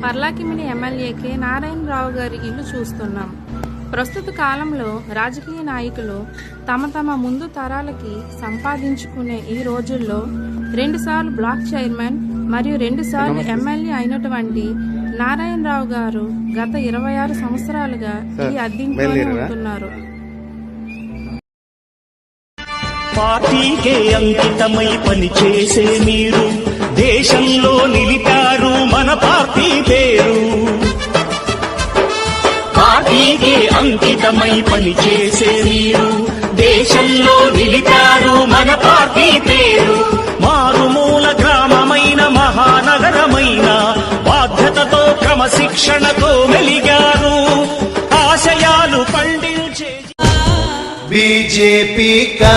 Paralakhemundi MLA K Narayana Rao గారి ఇల్లు చూస్తున్నాం. ప్రస్తుత కాలంలో రాజకీయ నాయకులు తమ ముందు తరాలకి సంపాదించుకునే ఈ రోజుల్లో 2 సార్లు బ్లాక్ చైర్మన్ మరియు 2 సార్లు ఎమ్మెల్యే అయినటువంటి నారాయణరావు గారు గత 26 సంవత్సరాలుగా ఈ అద్దెంట్లోనే ఉంటున్నారు. పార్టీకే అంకితమై పనిచేసే మీరు దేశంలో నిలిపారు మన పార్టీ పేరు. పార్టీకే అంకితమై పనిచేసే మీరు దేశంలో నిలిపారు మన పార్టీ పేరు. మారుమూల గ్రామమైన మహానగరమైన బాధ్యతతో క్రమశిక్షణతో మెలిగారు. ఆశయాలు పండించే बीजेपी का